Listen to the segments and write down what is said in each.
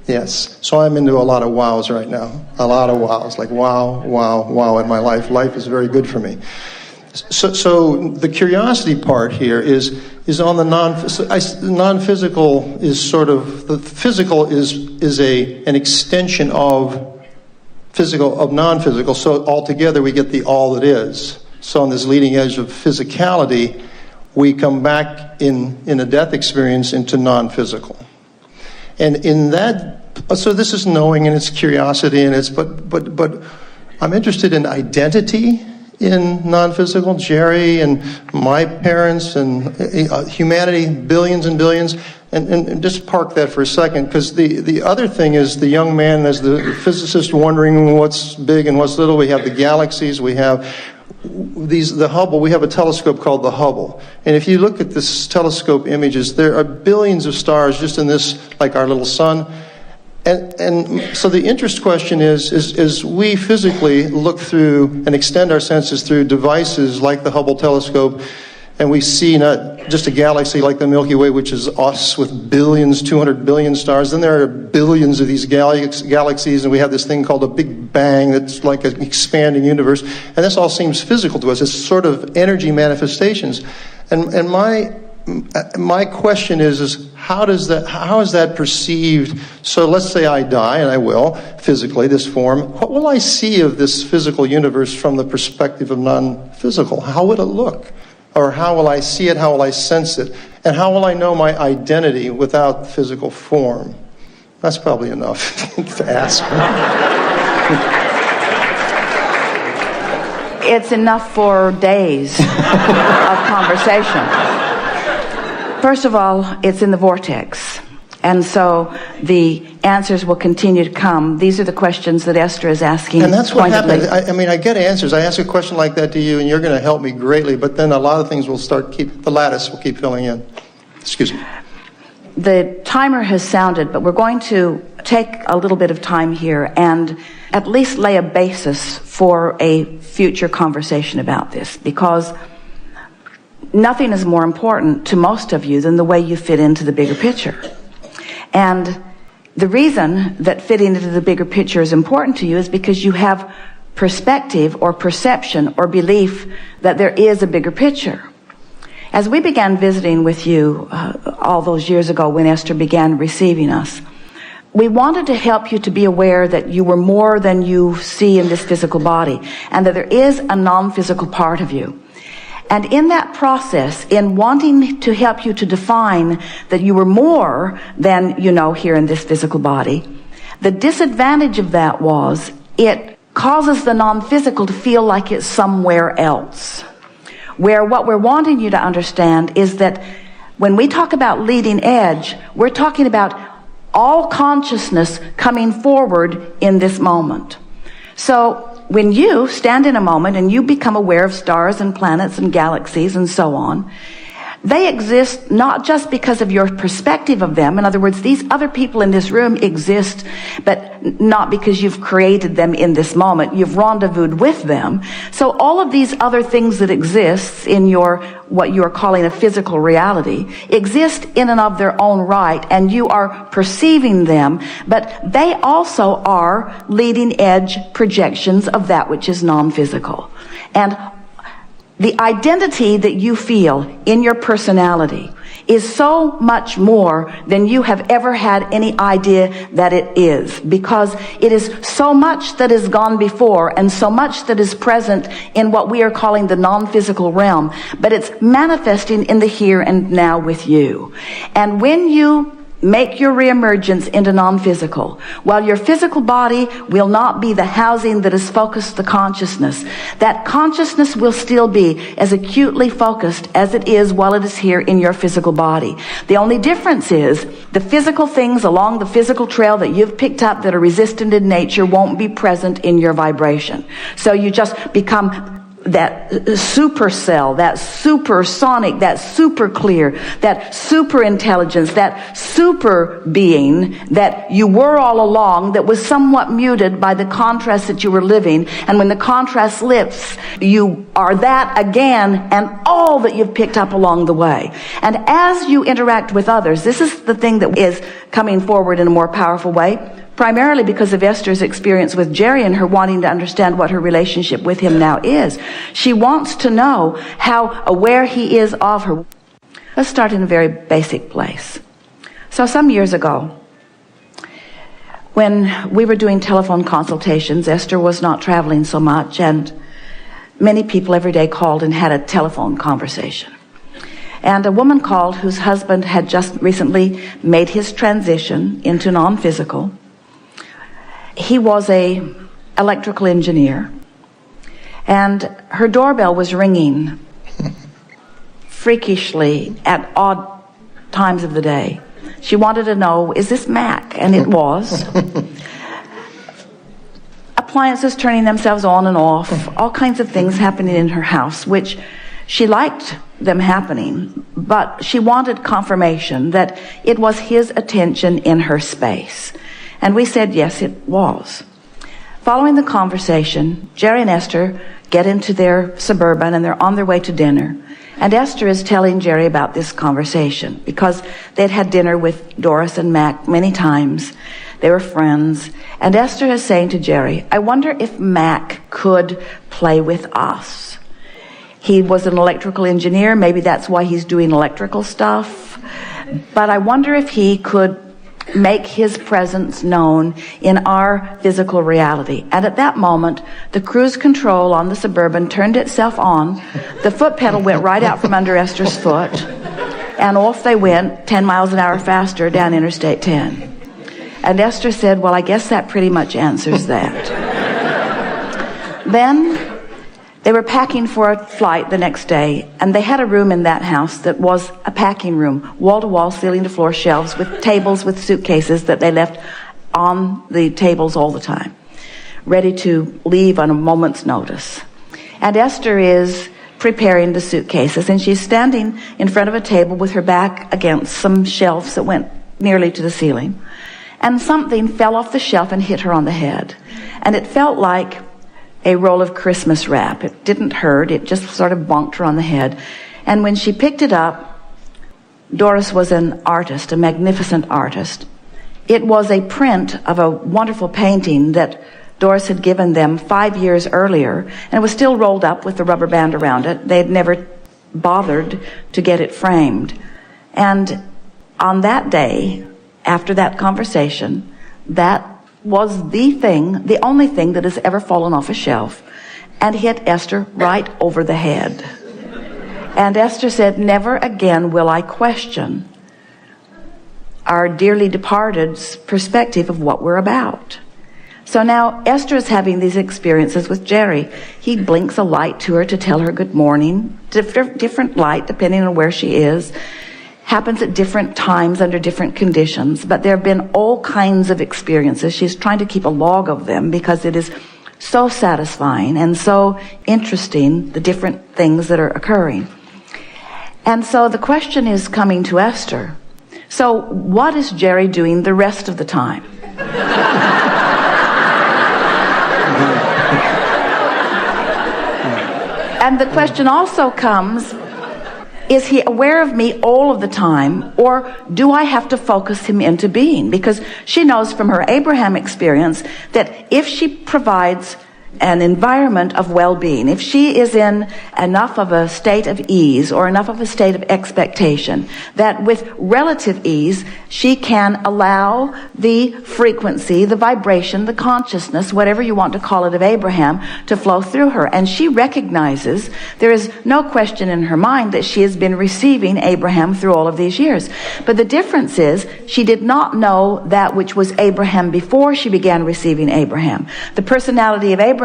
Yes. So I'm into a lot of wows right now. A lot of wows. Like wow, wow, wow in my life. Life is very good for me. So the curiosity part here is on the non-physical is sort of, the physical is an extension of non-physical. So altogether we get the all that is. So on this leading edge of physicality, we come back in a death experience into non-physical. And in that, so this is knowing and it's curiosity and it's, but I'm interested in identity in non-physical. Jerry and my parents and humanity, billions and billions. And just park that for a second, because the other thing is the young man as the physicist wondering what's big and what's little. We have the galaxies, we have the Hubble, we have a telescope called the Hubble. And if you look at this telescope images, there are billions of stars just in this, like our little sun. And so the interest question is we physically look through and extend our senses through devices like the Hubble telescope, and we see not just a galaxy like the Milky Way, which is us with billions, 200 billion stars. Then there are billions of these galaxies, and we have this thing called a Big Bang that's like an expanding universe. And this all seems physical to us. It's sort of energy manifestations. And my question is how is that perceived? So let's say I die, and I will, physically, this form. What will I see of this physical universe from the perspective of non-physical? How would it look? Or how will I see it? How will I sense it? And how will I know my identity without physical form? That's probably enough to ask. It's enough for days of conversation. First of all, it's in the vortex. And so the answers will continue to come. These are the questions that Esther is asking. And that's what happens. I mean, I get answers. I ask a question like that to you, and you're going to help me greatly. But then a lot of things will the lattice will keep filling in. Excuse me. The timer has sounded, but we're going to take a little bit of time here and at least lay a basis for a future conversation about this, because nothing is more important to most of you than the way you fit into the bigger picture. And the reason that fitting into the bigger picture is important to you is because you have perspective or perception or belief that there is a bigger picture. As we began visiting with you all those years ago when Esther began receiving us, we wanted to help you to be aware that you were more than you see in this physical body, and that there is a non-physical part of you. And in that process, in wanting to help you to define that you were more than you know here in this physical body, the disadvantage of that was it causes the non-physical to feel like it's somewhere else. Where what we're wanting you to understand is that when we talk about leading edge, we're talking about all consciousness coming forward in this moment. So when you stand in a moment and you become aware of stars and planets and galaxies and so on, they exist not just because of your perspective of them. In other words, these other people in this room exist, but not because you've created them in this moment. You've rendezvoused with them. So all of these other things that exist in what you're calling a physical reality exist in and of their own right, and you are perceiving them, but they also are leading edge projections of that which is non-physical. And the identity that you feel in your personality is so much more than you have ever had any idea that it is, because it is so much that has gone before and so much that is present in what we are calling the non-physical realm, but it's manifesting in the here and now with you. And when you make your reemergence into non-physical, while your physical body will not be the housing that is focused the consciousness, that consciousness will still be as acutely focused as it is while it is here in your physical body. The only difference is the physical things along the physical trail that you've picked up that are resistant in nature won't be present in your vibration. So you just become that supercell, that supersonic, that super clear, that super intelligence, that super being that you were all along, that was somewhat muted by the contrast that you were living. And when the contrast lifts, you are that again and all that you've picked up along the way. And as you interact with others, this is the thing that is coming forward in a more powerful way. Primarily because of Esther's experience with Jerry and her wanting to understand what her relationship with him now is. She wants to know how aware he is of her. Let's start in a very basic place. So some years ago, when we were doing telephone consultations, Esther was not traveling so much, and many people every day called and had a telephone conversation. And a woman called whose husband had just recently made his transition into non-physical. He was an electrical engineer, and her doorbell was ringing freakishly at odd times of the day. She wanted to know, is this Mac? And it was. Appliances turning themselves on and off, all kinds of things happening in her house, which she liked them happening, but she wanted confirmation that it was his attention in her space. And we said, yes, it was. Following the conversation, Jerry and Esther get into their Suburban and they're on their way to dinner. And Esther is telling Jerry about this conversation because they'd had dinner with Doris and Mac many times. They were friends. And Esther is saying to Jerry, I wonder if Mac could play with us. He was an electrical engineer. Maybe that's why he's doing electrical stuff. But I wonder if he could make his presence known in our physical reality. And at that moment, the cruise control on the Suburban turned itself on. The foot pedal went right out from under Esther's foot, and off they went 10 miles an hour faster down Interstate 10. And Esther said, well, I guess that pretty much answers that. Then they were packing for a flight the next day, and they had a room in that house that was a packing room, wall-to-wall, ceiling-to-floor shelves with tables with suitcases that they left on the tables all the time, ready to leave on a moment's notice. And Esther is preparing the suitcases, and she's standing in front of a table with her back against some shelves that went nearly to the ceiling. And something fell off the shelf and hit her on the head. And it felt like a roll of Christmas wrap. It didn't hurt. It just sort of bonked her on the head. And when she picked it up, Doris was an artist, a magnificent artist. It was a print of a wonderful painting that Doris had given them 5 years earlier, and it was still rolled up with the rubber band around it. They had never bothered to get it framed. And on that day, after that conversation, that was the only thing that has ever fallen off a shelf and hit Esther right over the head. And Esther said, never again will I question our dearly departed's perspective of what we're about. So now Esther is having these experiences with Jerry. He blinks a light to her to tell her good morning, different light depending on where she is. Happens at different times under different conditions, but there have been all kinds of experiences. She's trying to keep a log of them because it is so satisfying and so interesting, the different things that are occurring. And so the question is coming to Esther. So what is Jerry doing the rest of the time? And the question also comes, is he aware of me all of the time, or do I have to focus him into being? Because she knows from her Abraham experience that if she provides an environment of well-being, if she is in enough of a state of ease or enough of a state of expectation, that with relative ease she can allow the frequency, the vibration, the consciousness, whatever you want to call it, of Abraham to flow through her. And she recognizes, there is no question in her mind, that she has been receiving Abraham through all of these years. But the difference is, she did not know that which was Abraham before she began receiving Abraham. The personality of Abraham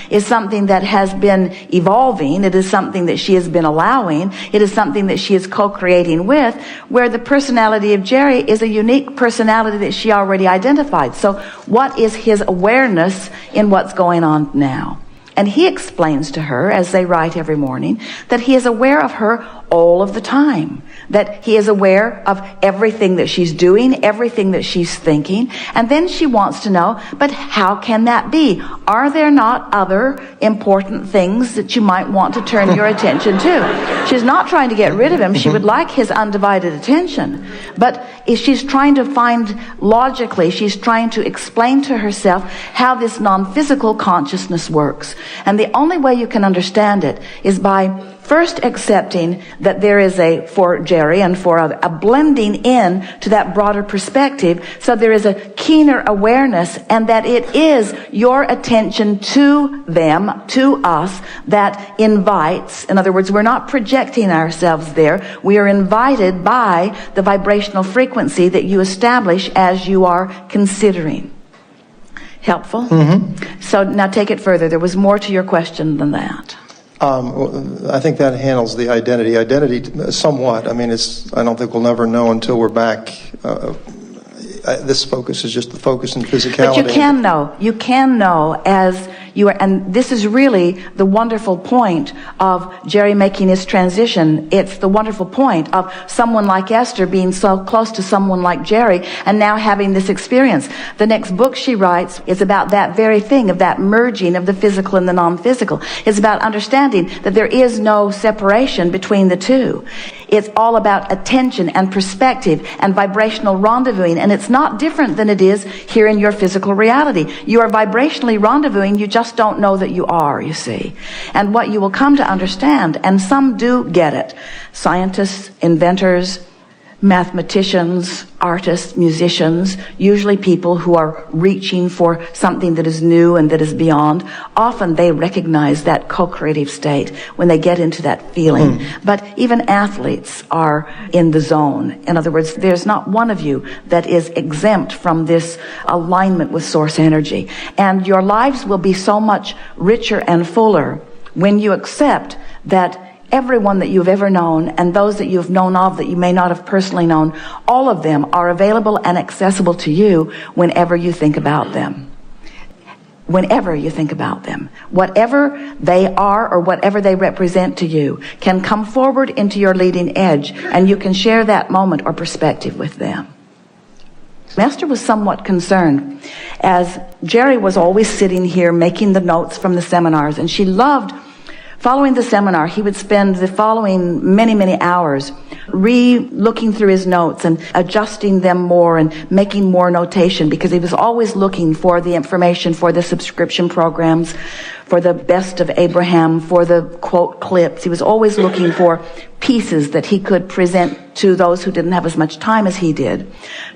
is something that has been evolving. It is something that she has been allowing. It is something that she is co-creating with, where the personality of Jerry is a unique personality that she already identified. So what is his awareness in what's going on now? And he explains to her, as they write every morning, that he is aware of her all of the time, that he is aware of everything that she's doing, everything that she's thinking. And then she wants to know, but how can that be? Are there not other important things that you might want to turn your attention to? She's not trying to get rid of him. She would like his undivided attention. But if she's trying to find logically, she's trying to explain to herself how this non-physical consciousness works. And the only way you can understand it is by first accepting that there is for Jerry and for a blending in to that broader perspective, so there is a keener awareness, and that it is your attention to them, to us, that invites. In other words, we're not projecting ourselves there. We are invited by the vibrational frequency that you establish as you are considering. Helpful? Mm-hmm. So now take it further. There was more to your question than that. I think that handles the identity. Identity, somewhat. I mean, I don't think we'll never know until we're back. This focus is just the focus in physicality. But you can know. You can know as you are, and this is really the wonderful point of Jerry making his transition. It's the wonderful point of someone like Esther being so close to someone like Jerry and now having this experience. The next book she writes is about that very thing, of that merging of the physical and the non-physical. It's about understanding that there is no separation between the two. It's all about attention and perspective and vibrational rendezvousing, and it's not different than it is here in your physical reality. You are vibrationally rendezvousing, you just don't know that you are, you see. And what you will come to understand, and some do get it, scientists, inventors, mathematicians, artists, musicians, usually people who are reaching for something that is new and that is beyond, often they recognize that co-creative state when they get into that feeling. But even athletes are in the zone. In other words, there's not one of you that is exempt from this alignment with source energy. And your lives will be so much richer and fuller when you accept that everyone that you've ever known, and those that you've known of that you may not have personally known, all of them are available and accessible to you whenever you think about them. Whenever you think about them. Whatever they are or whatever they represent to you can come forward into your leading edge, and you can share that moment or perspective with them. Esther was somewhat concerned, as Jerry was always sitting here making the notes from the seminars, and she loved following the seminar. He would spend the following many, many hours looking through his notes and adjusting them more and making more notation, because he was always looking for the information for the subscription programs, for the best of Abraham, for the quote clips. He was always looking for pieces that he could present to those who didn't have as much time as he did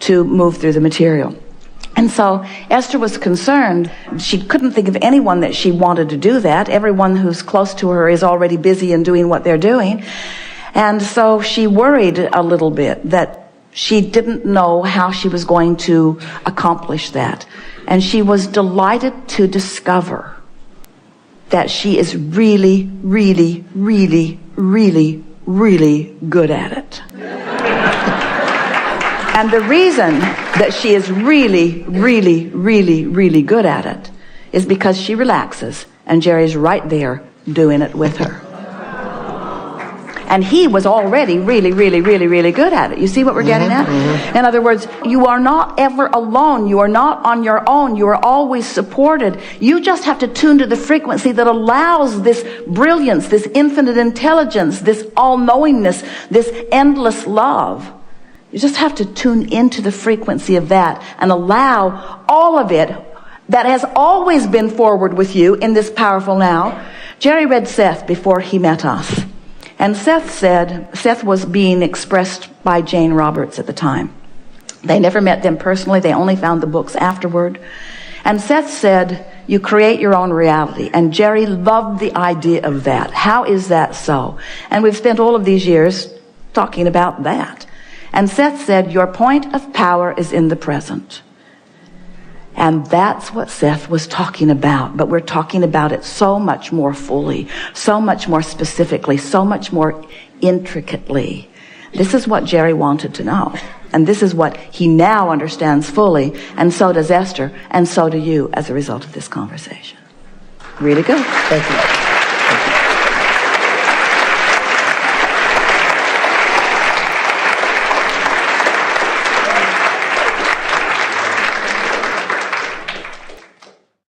to move through the material. And so Esther was concerned. She couldn't think of anyone that she wanted to do that. Everyone who's close to her is already busy and doing what they're doing. And so she worried a little bit that she didn't know how she was going to accomplish that. And she was delighted to discover that she is really, really, really, really, really good at it. And the reason that she is really, really, really, really good at it is because she relaxes, and Jerry's right there doing it with her. And he was already really, really, really, really good at it. You see what we're getting at? In other words, you are not ever alone. You are not on your own. You are always supported. You just have to tune to the frequency that allows this brilliance, this infinite intelligence, this all-knowingness, this endless love. You just have to tune into the frequency of that and allow all of it that has always been forward with you in this powerful now. Jerry read Seth before he met us. And Seth was being expressed by Jane Roberts at the time. They never met them personally. They only found the books afterward. And Seth said, you create your own reality. And Jerry loved the idea of that. How is that so? And we've spent all of these years talking about that. And Seth said, your point of power is in the present. And that's what Seth was talking about. But we're talking about it so much more fully, so much more specifically, so much more intricately. This is what Jerry wanted to know. And this is what he now understands fully. And so does Esther. And so do you as a result of this conversation. Really good. Thank you.